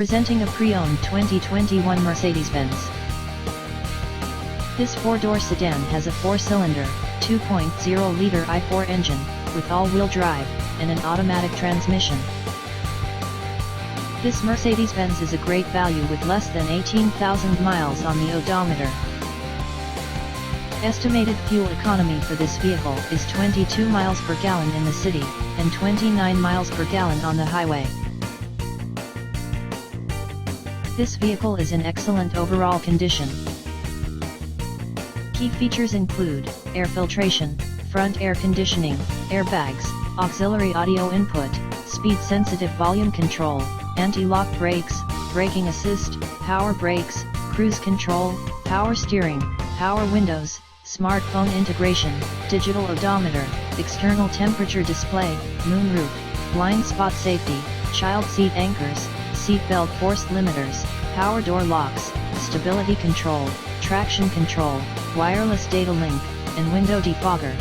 Presenting a pre-owned 2021 Mercedes-Benz. This four-door sedan has a four-cylinder, 2.0-liter i4 engine, with all-wheel drive, and an automatic transmission. This Mercedes-Benz is a great value with less than 18,000 miles on the odometer. Estimated fuel economy for this vehicle is 22 miles per gallon in the city, and 29 miles per gallon on the highway. This vehicle is in excellent overall condition. Key features include air filtration, front air conditioning, airbags, auxiliary audio input, speed-sensitive volume control, anti-lock brakes, braking assist, power brakes, cruise control, power steering, power windows, smartphone integration, digital odometer, external temperature display, moonroof, blind spot safety, child seat anchors, seat belt force limiters, power door locks, stability control, traction control, wireless data link, and window defogger.